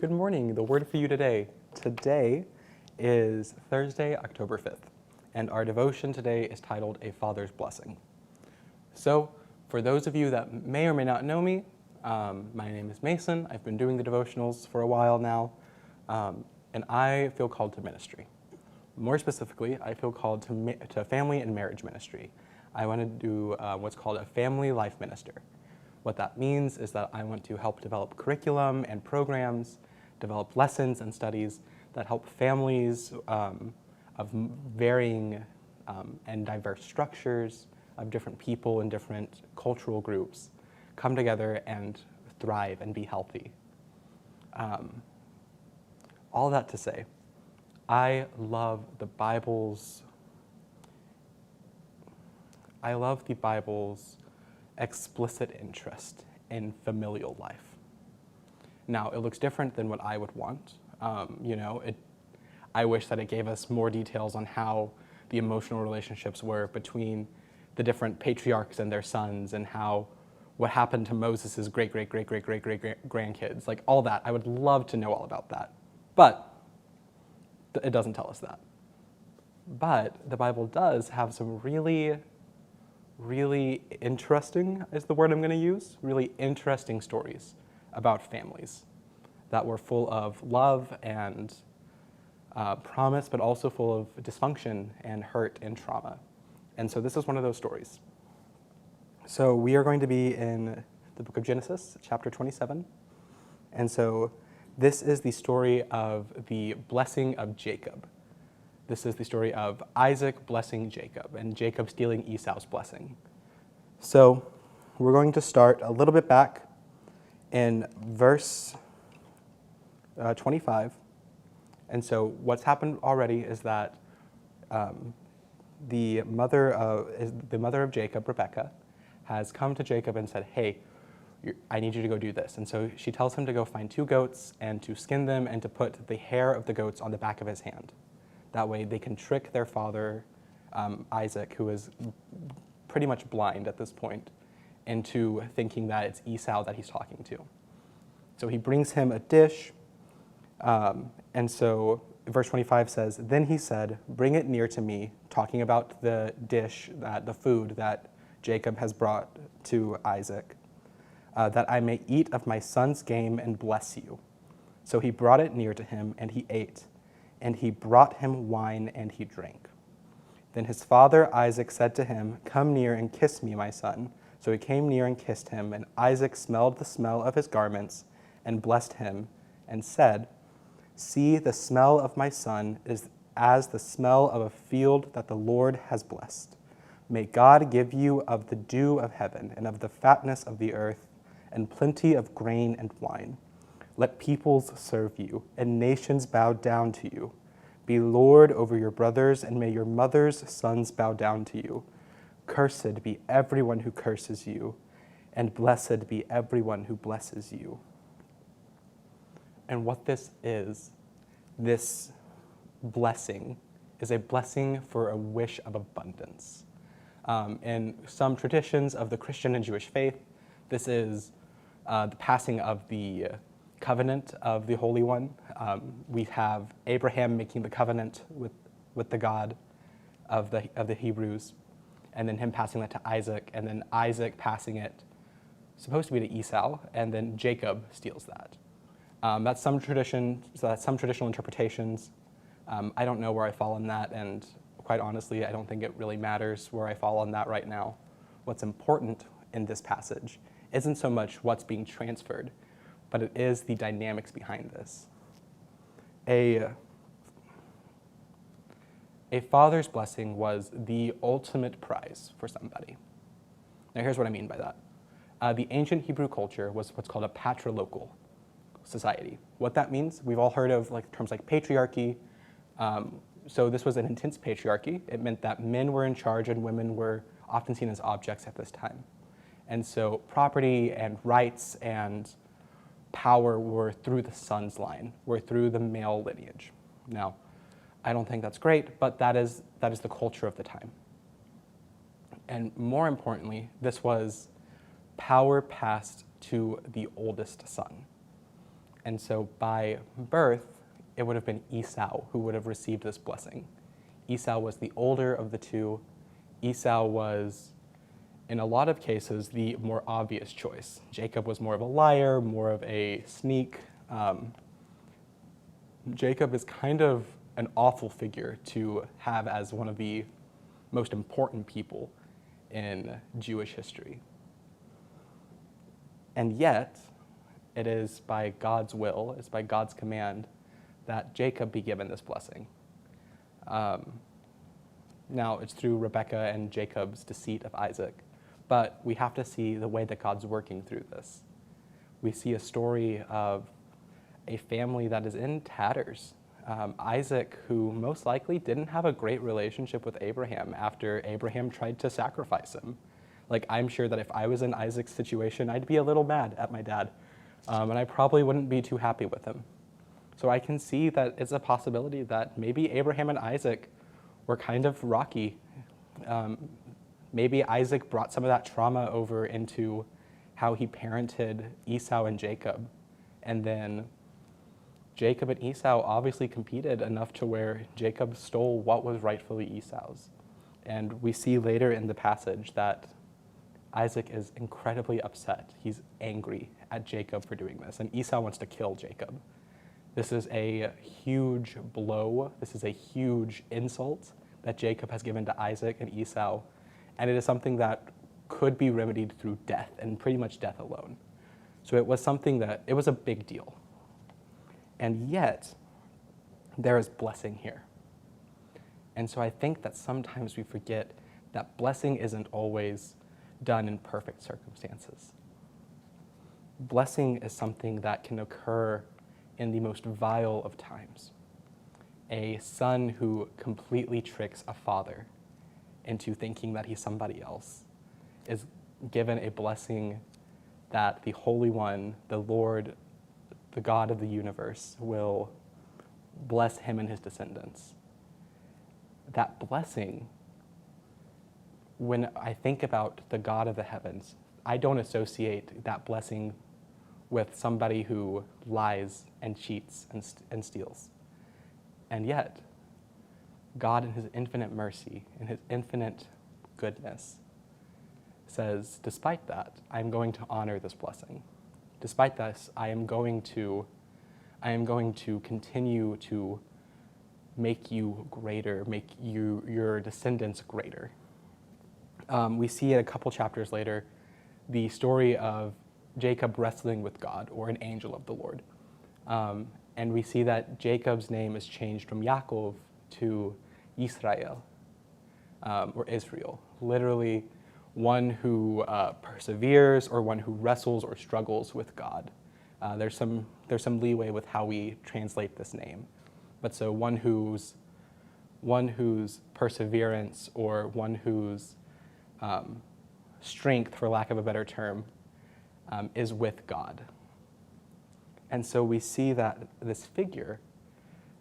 Good morning. The word for you today. Today is Thursday, October 5th, and our devotion today is titled A Father's Blessing. So, for those of you that may or may not know me, my name is Mason. I've been doing the devotionals for a while now, and I feel called to ministry. More specifically, I feel called to family and marriage ministry. I want to do what's called a family life minister. What that means is that I want to help develop curriculum and programs, develop lessons and studies that help families of varying and diverse structures of different people and different cultural groups come together and thrive and be healthy. All that to say, I love the Bible's explicit interest in familial life. Now, it looks different than what I would want. I wish that it gave us more details on how the emotional relationships were between the different patriarchs and their sons, and what happened to Moses' great-great-great-great-great-great-grandkids, like all that. I would love to know all about that. But it doesn't tell us that. But the Bible does have some really interesting, is the word I'm going to use, really interesting stories about families that were full of love and promise, but also full of dysfunction and hurt and trauma. And so this is one of those stories. So we are going to be in the book of Genesis, chapter 27. And so this is the story of the blessing of Jacob. This is the story of Isaac blessing Jacob and Jacob stealing Esau's blessing. So we're going to start a little bit back in verse 25. And so what's happened already is that the mother of Jacob, Rebekah, has come to Jacob and said, hey, I need you to go do this. And so she tells him to go find 2 goats and to skin them and to put the hair of the goats on the back of his hand. That way they can trick their father, Isaac, who is pretty much blind at this point, into thinking that it's Esau that he's talking to. So he brings him a dish, and so verse 25 says, then he said, bring it near to me, talking about the dish, the food that Jacob has brought to Isaac, that I may eat of my son's game and bless you. So he brought it near to him, and he ate. And he brought him wine, and he drank. Then his father Isaac said to him, come near and kiss me, my son. So he came near and kissed him, and Isaac smelled the smell of his garments, and blessed him, and said, see, the smell of my son is as the smell of a field that the Lord has blessed. May God give you of the dew of heaven, and of the fatness of the earth, and plenty of grain and wine. Let peoples serve you, and nations bow down to you. Be Lord over your brothers, and may your mother's sons bow down to you. Cursed be everyone who curses you, and blessed be everyone who blesses you. And what this blessing, is a blessing for a wish of abundance. In some traditions of the Christian and Jewish faith, this is the passing of the covenant of the Holy One. We have Abraham making the covenant with the God of the Hebrews, and then him passing that to Isaac, and then Isaac passing it, supposed to be to Esau, and then Jacob steals that. That's some tradition, so that's some traditional interpretations. I don't know where I fall in that, and quite honestly, I don't think it really matters where I fall on that right now. What's important in this passage isn't so much what's being transferred, but it is the dynamics behind this. A father's blessing was the ultimate prize for somebody. Now here's what I mean by that. The ancient Hebrew culture was what's called a patrilocal society. What that means, we've all heard of terms like patriarchy. So this was an intense patriarchy. It meant that men were in charge and women were often seen as objects at this time. And so property and rights and power were through the son's line, were through the male lineage. Now, I don't think that's great, but that is the culture of the time. And more importantly, this was power passed to the oldest son. And so by birth, it would have been Esau who would have received this blessing. Esau was the older of the two. Esau was, in a lot of cases, the more obvious choice. Jacob was more of a liar, more of a sneak. Jacob is kind of an awful figure to have as one of the most important people in Jewish history. And yet, it is by God's will, it's by God's command, that Jacob be given this blessing. Now, it's through Rebekah and Jacob's deceit of Isaac, but we have to see the way that God's working through this. We see a story of a family that is in tatters. Isaac, who most likely didn't have a great relationship with Abraham after Abraham tried to sacrifice him. Like, I'm sure that if I was in Isaac's situation, I'd be a little mad at my dad, and I probably wouldn't be too happy with him. So I can see that it's a possibility that maybe Abraham and Isaac were kind of rocky. Maybe Isaac brought some of that trauma over into how he parented Esau and Jacob. And then Jacob and Esau obviously competed enough to where Jacob stole what was rightfully Esau's. And we see later in the passage that Isaac is incredibly upset. He's angry at Jacob for doing this, and Esau wants to kill Jacob. This is a huge blow. This is a huge insult that Jacob has given to Isaac and Esau, and it is something that could be remedied through death, and pretty much death alone. So it was something that, it was a big deal. And yet, there is blessing here. And so I think that sometimes we forget that blessing isn't always done in perfect circumstances. Blessing is something that can occur in the most vile of times. A son who completely tricks a father into thinking that he's somebody else is given a blessing that the Holy One, the Lord, the God of the universe, will bless him and his descendants. That blessing, when I think about the God of the heavens, I don't associate that blessing with somebody who lies and cheats and steals. And yet, God in his infinite mercy, in his infinite goodness, says, despite that, I'm going to honor this blessing. Despite this, I am going to continue to make you greater, make your descendants greater. We see it a couple chapters later, the story of Jacob wrestling with God, or an angel of the Lord. And we see that Jacob's name is changed from Yaakov to Israel, or Israel, literally one who perseveres, or one who wrestles or struggles with God. There's some leeway with how we translate this name, but so one whose perseverance, or one whose strength, for lack of a better term, is with God. And so we see that this figure,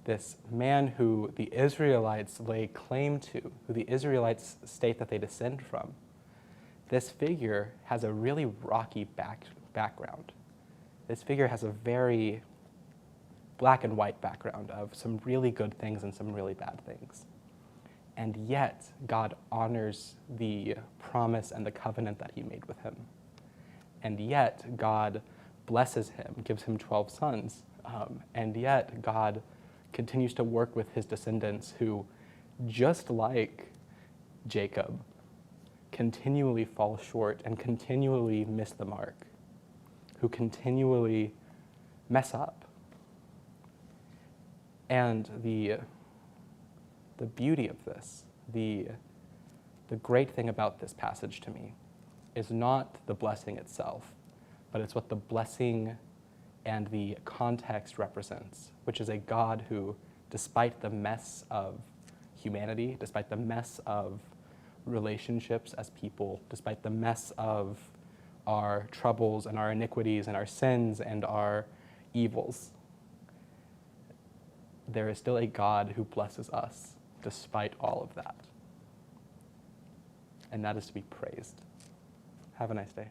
this man who the Israelites lay claim to, who the Israelites state that they descend from, this figure has a really rocky background. This figure has a very black and white background of some really good things and some really bad things. And yet, God honors the promise and the covenant that he made with him. And yet, God blesses him, gives him 12 sons. And yet, God continues to work with his descendants who, just like Jacob, continually fall short and continually miss the mark, who continually mess up. And the beauty of this, the great thing about this passage to me, is not the blessing itself, but it's what the blessing and the context represents, which is a God who, despite the mess of humanity, despite the mess of relationships as people, despite the mess of our troubles and our iniquities and our sins and our evils, there is still a God who blesses us despite all of that. And that is to be praised. Have a nice day.